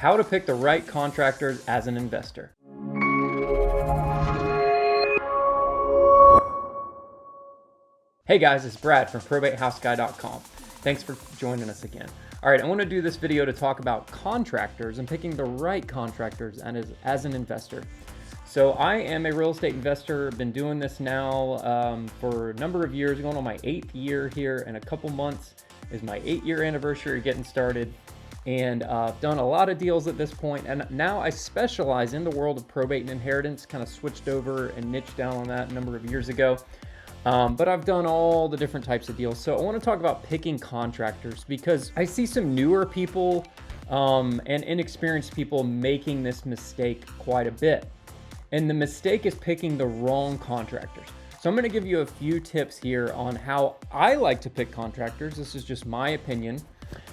how to pick the right contractors as an investor. Hey guys, it's Brad from probatehouseguy.com. Thanks for joining us again. All right, I want to do this video to talk about contractors and picking the right contractors as an investor. So I am a real estate investor. Been doing this now for a number of years, going on my 8th year here. In a couple months is my 8-year anniversary getting started. And I've done a lot of deals at this point. And now I specialize in the world of probate and inheritance, kind of switched over and niched down on that a number of years ago. But I've done all the different types of deals. So I want to talk about picking contractors because I see some newer people and inexperienced people making this mistake quite a bit. And the mistake is picking the wrong contractors. So I'm going to give you a few tips here on how I like to pick contractors. This is just my opinion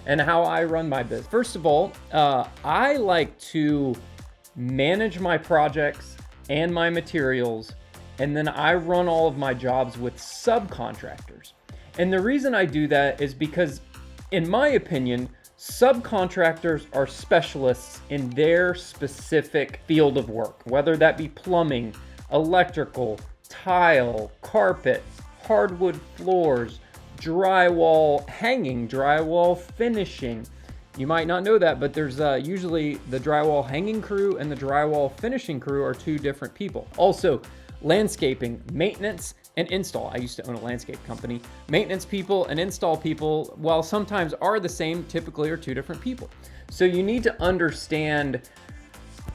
and how I run my business. First of all, I like to manage my projects and my materials, and then I run all of my jobs with subcontractors. And the reason I do that is because, in my opinion, subcontractors are specialists in their specific field of work, whether that be plumbing, electrical, tile, carpet, hardwood floors, drywall hanging, drywall finishing. You might not know that, but there's usually the drywall hanging crew and the drywall finishing crew are two different people. Also, landscaping, maintenance, and install. I used to own a landscape company. Maintenance people and install people, while sometimes are the same, typically are two different people. So you need to understand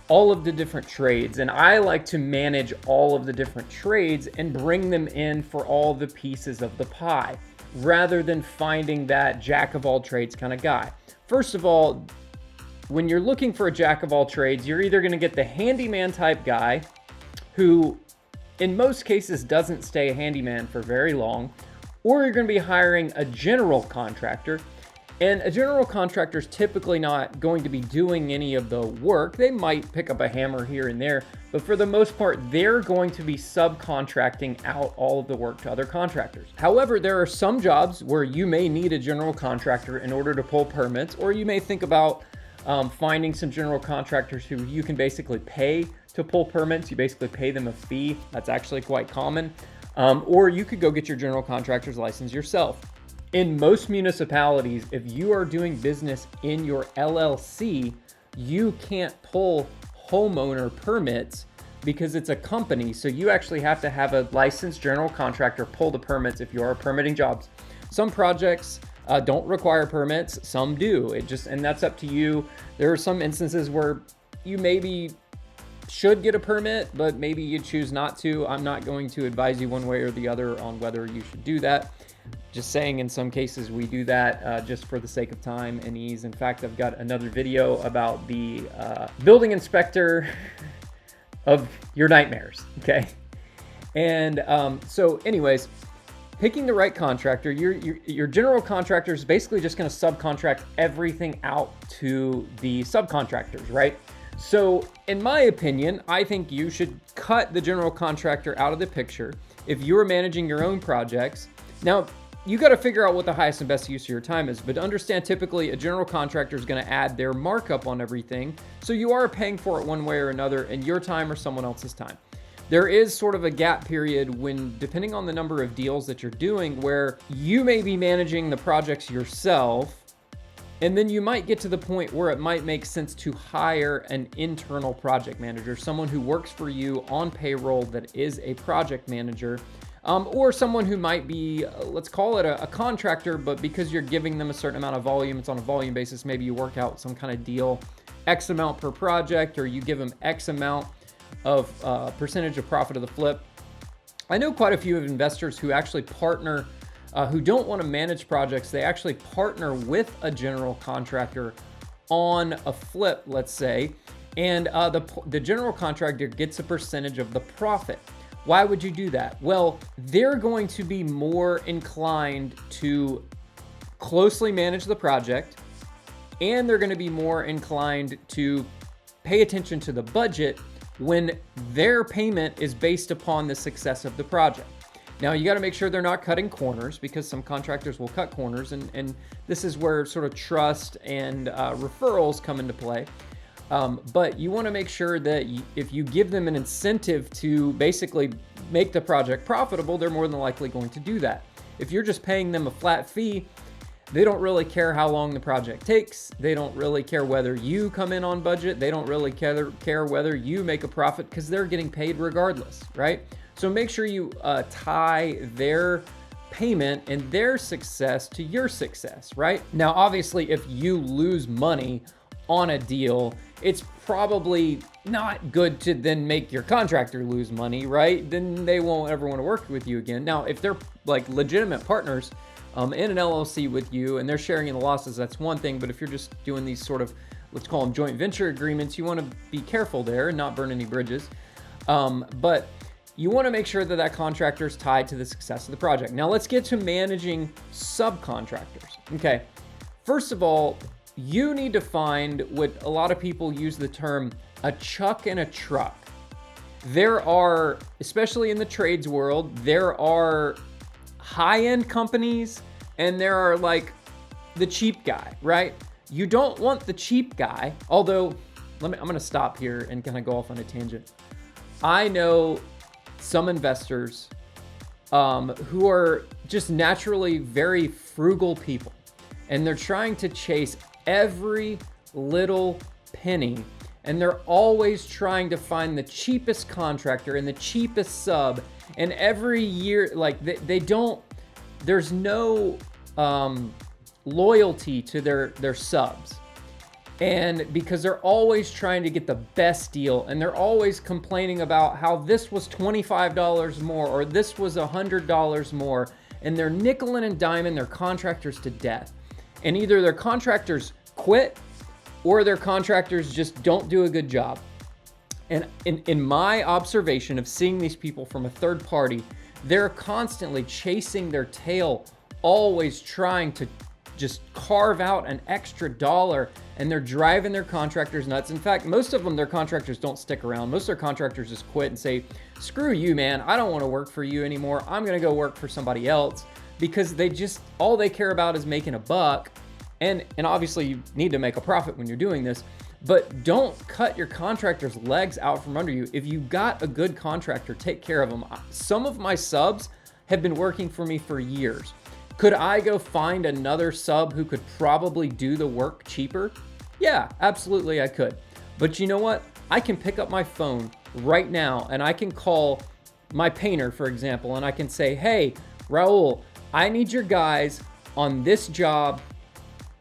all of the different trades, and I like to manage all of the different trades and bring them in for all the pieces of the pie, rather than finding that jack of all trades kind of guy. First of all, when you're looking for a jack of all trades, you're either going to get the handyman type guy who in most cases doesn't stay a handyman for very long, or you're going to be hiring a general contractor. And a general contractor is typically not going to be doing any of the work. They might pick up a hammer here and there, but for the most part, they're going to be subcontracting out all of the work to other contractors. However, there are some jobs where you may need a general contractor in order to pull permits, or you may think about finding some general contractors who you can basically pay to pull permits. You basically pay them a fee. That's actually quite common. Or you could go get your general contractor's license yourself. In most municipalities, if you are doing business in your LLC, you can't pull homeowner permits because it's a company. So you actually have to have a licensed general contractor pull the permits if you are permitting jobs. Some projects don't require permits, some do. And that's up to you. There are some instances where you maybe should get a permit, but maybe you choose not to. I'm not going to advise you one way or the other on whether you should do that. Just saying, in some cases we do that just for the sake of time and ease. In fact, I've got another video about the building inspector of your nightmares, okay? And so anyways, picking the right contractor, your general contractor is basically just going to subcontract everything out to the subcontractors, right? So in my opinion, I think you should cut the general contractor out of the picture if you're managing your own projects. Now, you got to figure out what the highest and best use of your time is, but understand typically a general contractor is going to add their markup on everything. So you are paying for it one way or another in your time or someone else's time. There is sort of a gap period when, depending on the number of deals that you're doing, where you may be managing the projects yourself, and then you might get to the point where it might make sense to hire an internal project manager, someone who works for you on payroll that is a project manager, or someone who might be, let's call it a contractor, but because you're giving them a certain amount of volume, it's on a volume basis, maybe you work out some kind of deal, X amount per project, or you give them X amount of percentage of profit of the flip. I know quite a few of investors who actually partner, who don't want to manage projects. They actually partner with a general contractor on a flip, let's say, and the general contractor gets a percentage of the profit. Why would you do that? Well, they're going to be more inclined to closely manage the project, and they're going to be more inclined to pay attention to the budget when their payment is based upon the success of the project. Now, you got to make sure they're not cutting corners, because some contractors will cut corners, and this is where sort of trust and referrals come into play. But you want to make sure that if you give them an incentive to basically make the project profitable, they're more than likely going to do that. If you're just paying them a flat fee, they don't really care how long the project takes. They don't really care whether you come in on budget. They don't really care whether you make a profit, because they're getting paid regardless, right? So make sure you tie their payment and their success to your success, right? Now, obviously, if you lose money on a deal, it's probably not good to then make your contractor lose money, right? Then they won't ever want to work with you again. Now, if they're like legitimate partners in an LLC with you and they're sharing in the losses, that's one thing. But if you're just doing these sort of, let's call them joint venture agreements, you want to be careful there and not burn any bridges. But you want to make sure that that contractor is tied to the success of the project. Now let's get to managing subcontractors. Okay, first of all, you need to find what a lot of people use the term a chuck and a truck. There are, especially in the trades world, there are high-end companies and there are like the cheap guy, right? You don't want the cheap guy, although I'm going to stop here and kind of go off on a tangent. I know some investors who are just naturally very frugal people, and they're trying to chase every little penny, and they're always trying to find the cheapest contractor and the cheapest sub. And every year, like they don't, there's no loyalty to their subs. And because they're always trying to get the best deal, and they're always complaining about how this was $25 more or this was $100 more, and they're nickel and diming their contractors to death. And either their contractors quit or their contractors just don't do a good job. And in my observation of seeing these people from a third party, they're constantly chasing their tail, always trying to just carve out an extra dollar, and they're driving their contractors nuts. In fact, most of them, their contractors don't stick around. Most of their contractors just quit and say, screw you, man. I don't want to work for you anymore. I'm going to go work for somebody else, because they just, all they care about is making a buck. And obviously you need to make a profit when you're doing this, but don't cut your contractors' legs out from under you. If you got a good contractor, take care of them. Some of my subs have been working for me for years. Could I go find another sub who could probably do the work cheaper? Yeah, absolutely I could. But you know what? I can pick up my phone right now and I can call my painter, for example, and I can say, hey, Raul, I need your guys on this job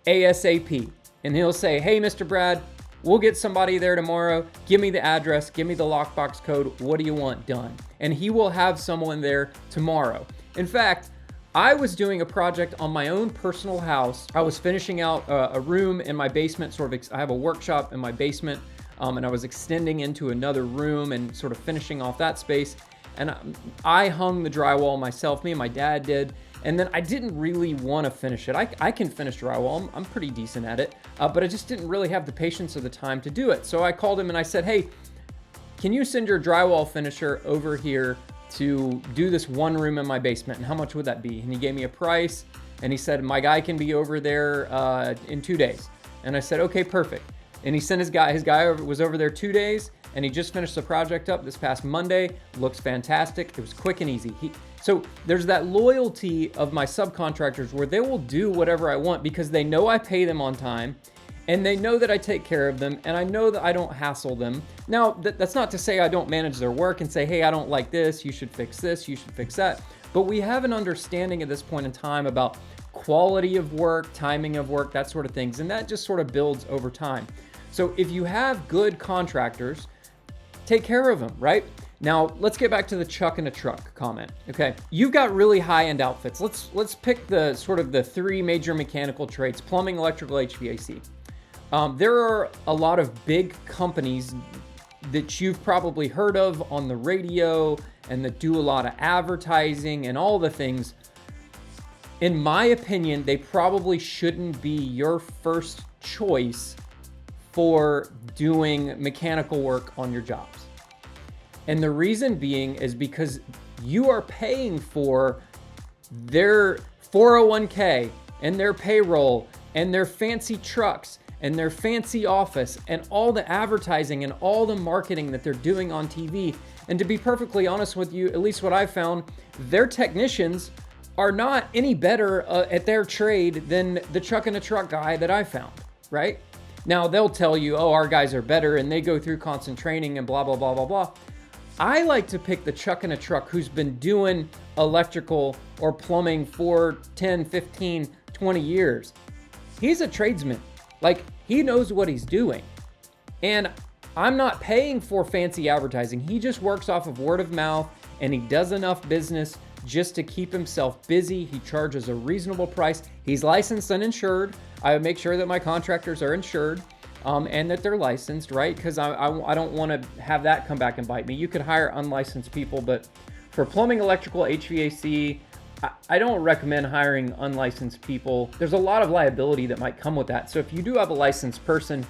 ASAP. And he'll say, hey, Mr. Brad, we'll get somebody there tomorrow. Give me the address, give me the lockbox code. What do you want done? And he will have someone there tomorrow. In fact, I was doing a project on my own personal house. I was finishing out a room in my basement, I have a workshop in my basement, and I was extending into another room and sort of finishing off that space. And I hung the drywall myself, me and my dad did. And then I didn't really want to finish it. I can finish drywall, I'm pretty decent at it, but I just didn't really have the patience or the time to do it. So I called him and I said, hey, can you send your drywall finisher over here to do this one room in my basement? And how much would that be? And he gave me a price, and he said, my guy can be over there in 2 days. And I said, okay, perfect. And he sent his guy was over there 2 days, and he just finished the project up this past Monday. Looks fantastic. It was quick and easy. So there's that loyalty of my subcontractors where they will do whatever I want because they know I pay them on time, and they know that I take care of them, and I know that I don't hassle them. Now, that's not to say I don't manage their work and say, hey, I don't like this, you should fix this, you should fix that. But we have an understanding at this point in time about quality of work, timing of work, that sort of things, and that just sort of builds over time. So if you have good contractors, take care of them, right? Now, let's get back to the chuck and a truck comment, okay? You've got really high-end outfits. Let's pick the sort of the three major mechanical trades: plumbing, electrical, HVAC. There are a lot of big companies that you've probably heard of on the radio and that do a lot of advertising and all the things. In my opinion, they probably shouldn't be your first choice for doing mechanical work on your jobs. And the reason being is because you are paying for their 401k and their payroll and their fancy trucks and their fancy office and all the advertising and all the marketing that they're doing on TV. And to be perfectly honest with you, at least what I've found, their technicians are not any better at their trade than the truck in a truck guy that I found, right? Now they'll tell you, oh, our guys are better and they go through constant training and blah, blah, blah, blah, blah. I like to pick the chuck in a truck who's been doing electrical or plumbing for 10, 15, 20 years. He's a tradesman. Like, he knows what he's doing. And I'm not paying for fancy advertising. He just works off of word of mouth, and he does enough business just to keep himself busy. He charges a reasonable price. He's licensed and insured. I make sure that my contractors are insured. And that they're licensed, right? Because I don't want to have that come back and bite me. You could hire unlicensed people, but for plumbing, electrical, HVAC, I don't recommend hiring unlicensed people. There's a lot of liability that might come with that. So if you do have a licensed person,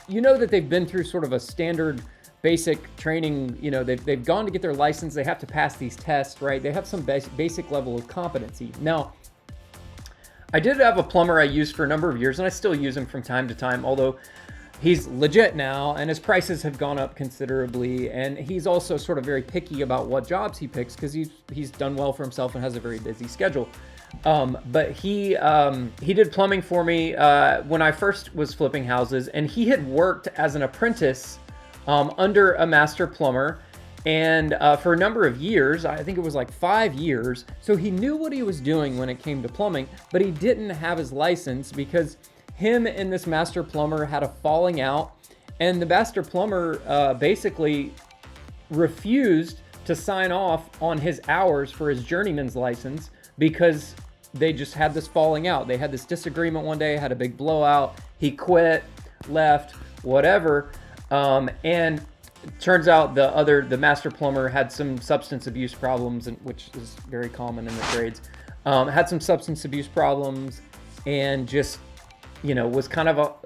you know that they've been through sort of a standard basic training. You know, they've gone to get their license. They have to pass these tests, right? They have some basic level of competency. Now, I did have a plumber I used for a number of years, and I still use him from time to time, although he's legit now, and his prices have gone up considerably, and he's also sort of very picky about what jobs he picks because he's done well for himself and has a very busy schedule. But he did plumbing for me when I first was flipping houses, and he had worked as an apprentice under a master plumber. And for a number of years, I think it was like 5 years, so he knew what he was doing when it came to plumbing, but he didn't have his license because him and this master plumber had a falling out, and the master plumber basically refused to sign off on his hours for his journeyman's license because they just had this falling out. They had this disagreement one day, had a big blowout. He quit, left, whatever, and turns out the master plumber had some substance abuse problems, which is very common in the trades. Had some substance abuse problems and just, was kind of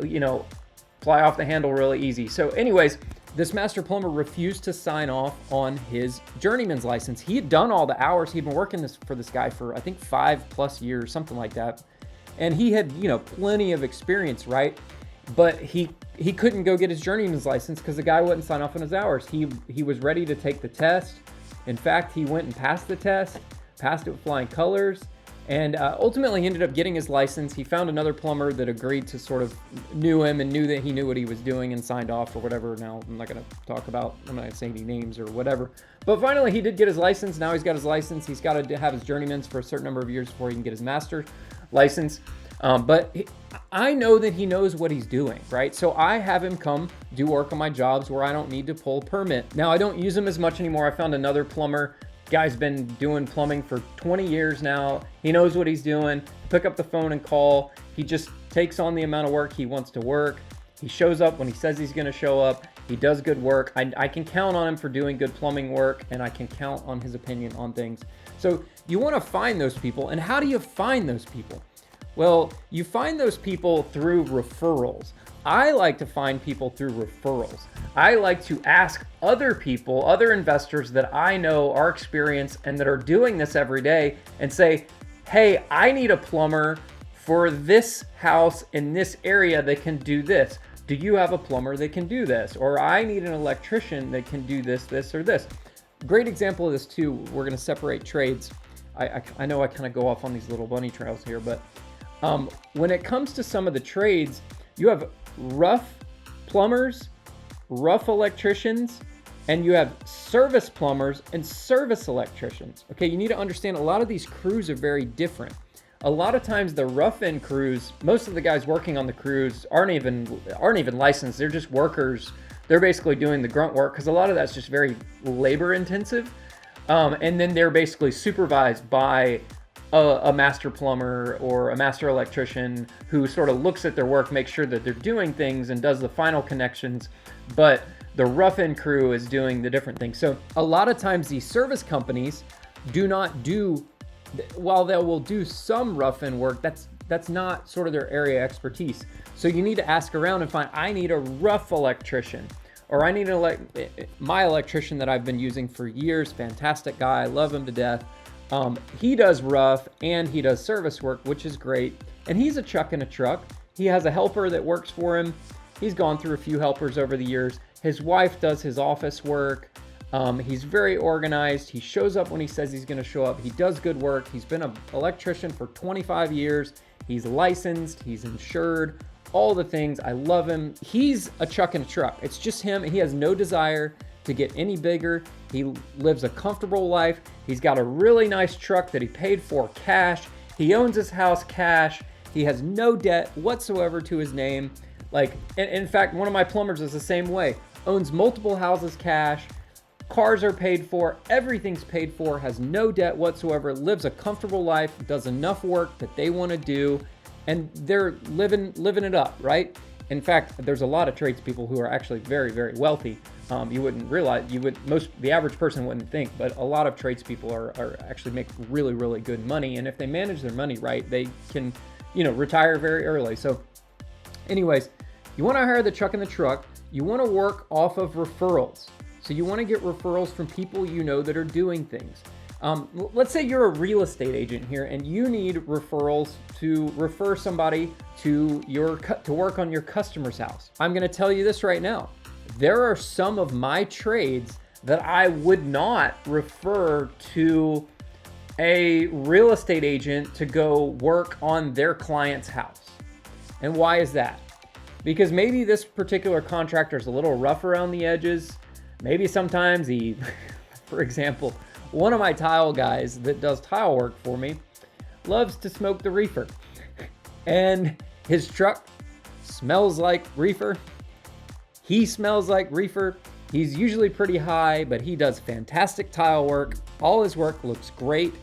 fly off the handle really easy. So anyways, this master plumber refused to sign off on his journeyman's license. He had done all the hours. He'd been working for this guy for, I think, 5+ years, something like that. And he had, plenty of experience, right? But he couldn't go get his journeyman's license because the guy wouldn't sign off on his hours. He was ready to take the test. In fact, he went and passed the test, passed it with flying colors, and ultimately he ended up getting his license. He found another plumber that agreed to sort of knew him and knew that he knew what he was doing and signed off or whatever. Now, I'm not going to say any names or whatever. But finally, he did get his license. Now he's got his license. He's got to have his journeyman's for a certain number of years before he can get his master license. I know that he knows what he's doing, right? So I have him come do work on my jobs where I don't need to pull permit. Now, I don't use him as much anymore. I found another plumber. Guy's been doing plumbing for 20 years now. He knows what he's doing. Pick up the phone and call. He just takes on the amount of work he wants to work. He shows up when he says he's going to show up. He does good work. I can count on him for doing good plumbing work, and I can count on his opinion on things. So you want to find those people. And how do you find those people? Well, you find those people through referrals. I like to find people through referrals. I like to ask other people, other investors that I know are experienced and that are doing this every day and say, hey, I need a plumber for this house in this area that can do this. Do you have a plumber that can do this? Or I need an electrician that can do this, this, or this. Great example of this too. We're going to separate trades. I know I kind of go off on these little bunny trails here, but when it comes to some of the trades, you have rough plumbers, rough electricians, and you have service plumbers and service electricians. Okay, you need to understand a lot of these crews are very different. A lot of times the rough end crews, most of the guys working on the crews aren't even licensed. They're just workers. They're basically doing the grunt work because a lot of that's just very labor intensive. And then they're basically supervised by a master plumber or a master electrician who sort of looks at their work, makes sure that they're doing things and does the final connections, but the rough end crew is doing the different things. So a lot of times these service companies do not do, while they will do some rough end work, that's not sort of their area of expertise. So you need to ask around and find, I need a rough electrician, or I need my electrician that I've been using for years, fantastic guy, I love him to death. He does rough and he does service work, which is great. And he's a chuck in a truck. He has a helper that works for him. He's gone through a few helpers over the years. His wife does his office work. He's very organized. He shows up when he says he's going to show up. He does good work. He's been an electrician for 25 years. He's licensed. He's insured. All the things. I love him. He's a chuck in a truck. It's just him. He has no desire to get any bigger. He lives a comfortable life. He's got a really nice truck that he paid for cash. He owns his house cash. He has no debt whatsoever to his name. Like, in fact, one of my plumbers is the same way. Owns multiple houses cash. Cars are paid for. Everything's paid for. Has no debt whatsoever. Lives a comfortable life. Does enough work that they want to do. And they're living it up, right? In fact, there's a lot of tradespeople who are actually very, very wealthy. You wouldn't realize, the average person wouldn't think, but a lot of tradespeople are actually make really, really good money. And if they manage their money right, they can, retire very early. So anyways, you want to hire the chuck in the truck. You want to work off of referrals. So you want to get referrals from people that are doing things. Let's say you're a real estate agent here and you need referrals to refer somebody to work on your customer's house. I'm going to tell you this right now. There are some of my trades that I would not refer to a real estate agent to go work on their client's house. And why is that? Because maybe this particular contractor is a little rough around the edges. Maybe sometimes he, for example, one of my tile guys that does tile work for me loves to smoke the reefer. And his truck smells like reefer. He smells like reefer. He's usually pretty high, but he does fantastic tile work. All his work looks great.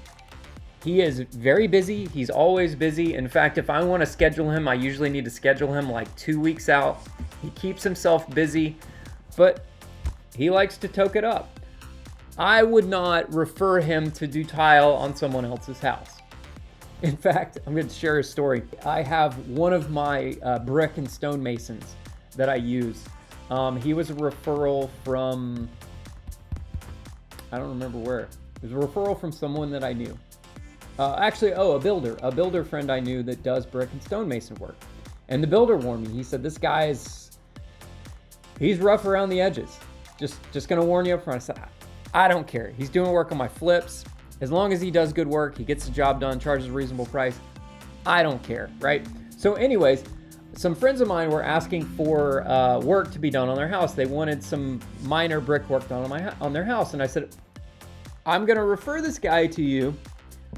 He is very busy. He's always busy. In fact, if I want to schedule him, I usually need to schedule him like 2 weeks out. He keeps himself busy, but he likes to toke it up. I would not refer him to do tile on someone else's house. In fact, I'm going to share a story. I have one of my brick and stone masons that I use. He was a referral from, I don't remember where. It was a referral from someone that I knew. A builder friend I knew that does brick and stone mason work. And the builder warned me. He said, this guy he's rough around the edges. Just going to warn you up front. I said, I don't care. He's doing work on my flips. As long as he does good work, he gets the job done, charges a reasonable price. I don't care, right? So anyways, some friends of mine were asking for work to be done on their house. They wanted some minor brick work done on their house. And I said, I'm going to refer this guy to you,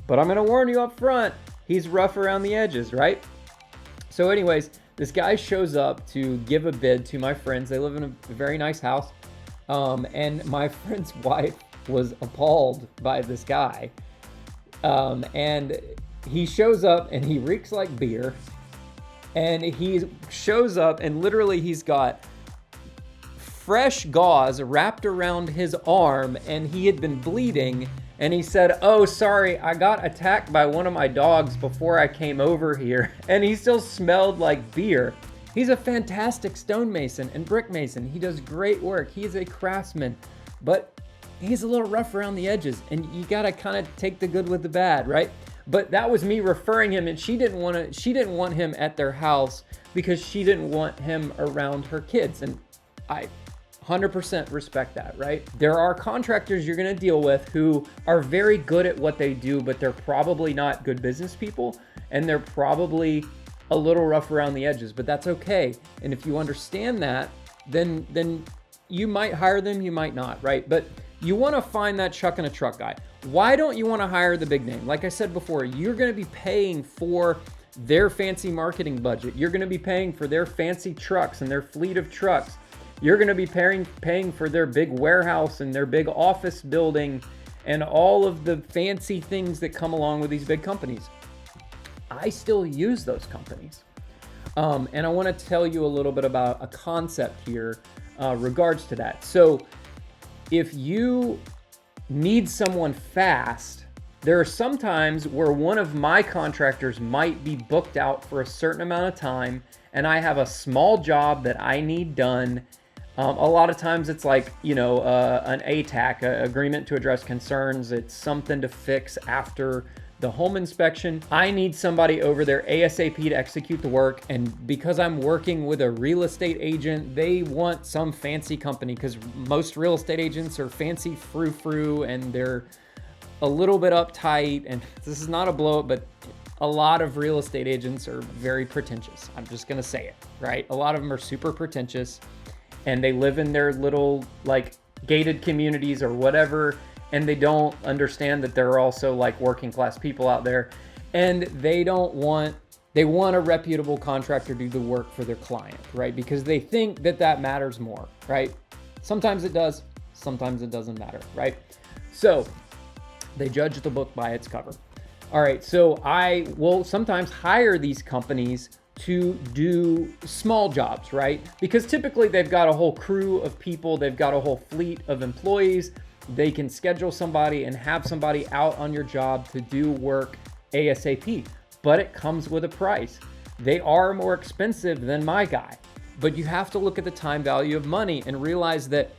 but I'm going to warn you up front. He's rough around the edges, right? So anyways, this guy shows up to give a bid to my friends. They live in a very nice house. And my friend's wife was appalled by this guy. And he shows up and he reeks like beer. And he shows up and literally he's got fresh gauze wrapped around his arm and he had been bleeding. And he said, oh, sorry, I got attacked by one of my dogs before I came over here. And he still smelled like beer. He's a fantastic stonemason and brick mason. He does great work. He is a craftsman, but he's a little rough around the edges and you gotta kind of take the good with the bad, right? But that was me referring him, and she didn't want him at their house because she didn't want him around her kids. And I 100% respect that, right? There are contractors you're gonna deal with who are very good at what they do, but they're probably not good business people, and they're probably a little rough around the edges, but that's okay. And if you understand that, then you might hire them, you might not, right? But you wanna find that chuck in a truck guy. Why don't you wanna hire the big name? Like I said before, you're gonna be paying for their fancy marketing budget. You're gonna be paying for their fancy trucks and their fleet of trucks. You're gonna be paying for their big warehouse and their big office building and all of the fancy things that come along with these big companies. I still use those companies. And I wanna tell you a little bit about a concept here regards to that. So if you need someone fast, there are some times where one of my contractors might be booked out for a certain amount of time and I have a small job that I need done. A lot of times it's like, an ATAC, agreement to address concerns. It's something to fix after the home inspection. I need somebody over there ASAP to execute the work. And because I'm working with a real estate agent, they want some fancy company, because most real estate agents are fancy frou-frou and they're a little bit uptight. And this is not a blow up, but a lot of real estate agents are very pretentious. I'm just gonna say it, right? A lot of them are super pretentious, and they live in their little like gated communities or whatever, and they don't understand that there are also like working class people out there, and they want a reputable contractor to do the work for their client, right? Because they think that that matters more, right? Sometimes it does, sometimes it doesn't matter, right? So they judge the book by its cover. All right, so I will sometimes hire these companies to do small jobs, right? Because typically they've got a whole crew of people, they've got a whole fleet of employees. They can schedule somebody and have somebody out on your job to do work ASAP, but it comes with a price. They are more expensive than my guy, but you have to look at the time value of money and realize that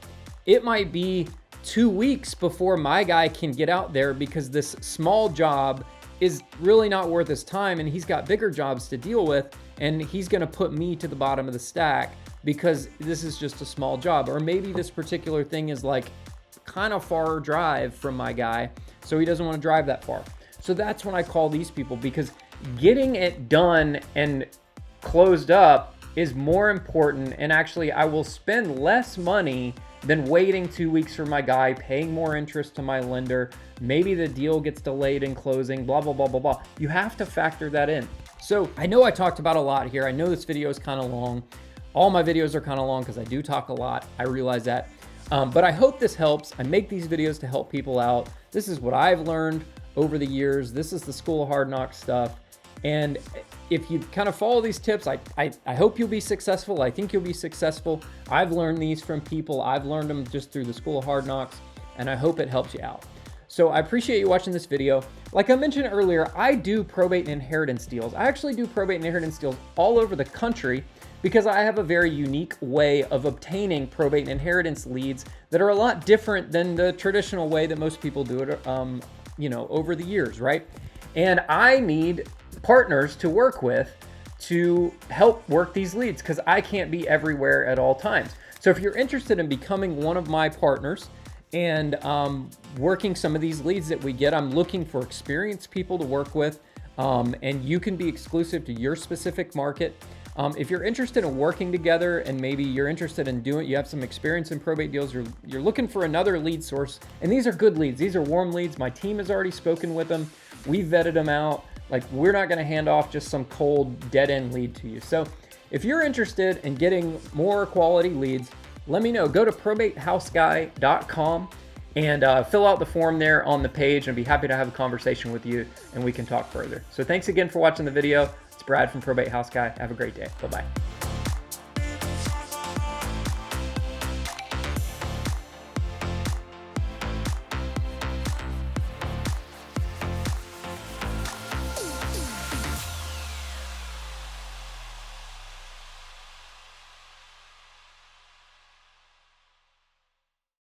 it might be 2 weeks before my guy can get out there, because this small job is really not worth his time, and he's got bigger jobs to deal with, and he's gonna put me to the bottom of the stack because this is just a small job. Or maybe this particular thing is like kind of far drive from my guy, so he doesn't want to drive that far. So that's when I call these people, because getting it done and closed up is more important, and actually I will spend less money than waiting 2 weeks for my guy, paying more interest to my lender. Maybe the deal gets delayed in closing, blah, blah, blah, blah, blah. You have to factor that in. So I know I talked about a lot here. I know this video is kind of long. All my videos are kind of long because I do talk a lot. I realize that. But I hope this helps. I make these videos to help people out. This is what I've learned over the years. This is the School of Hard Knocks stuff. And if you kind of follow these tips, I hope you'll be successful. I think you'll be successful. I've learned these from people. I've learned them just through the School of Hard Knocks, and I hope it helps you out. So I appreciate you watching this video. Like I mentioned earlier, I do probate and inheritance deals. I actually do probate and inheritance deals all over the country because I have a very unique way of obtaining probate and inheritance leads that are a lot different than the traditional way that most people do it, over the years, right? And I need partners to work with to help work these leads, because I can't be everywhere at all times. So if you're interested in becoming one of my partners and working some of these leads that we get, I'm looking for experienced people to work with, and you can be exclusive to your specific market. If you're interested in working together, and maybe you're interested in you have some experience in probate deals, you're looking for another lead source, and these are good leads, these are warm leads. My team has already spoken with them. We've vetted them out. Like, we're not going to hand off just some cold dead end lead to you. So if you're interested in getting more quality leads, let me know. Go to probatehouseguy.com and fill out the form there on the page, and I'd be happy to have a conversation with you and we can talk further. So thanks again for watching the video. It's Brad from Probate House Guy. Have a great day. Bye-bye.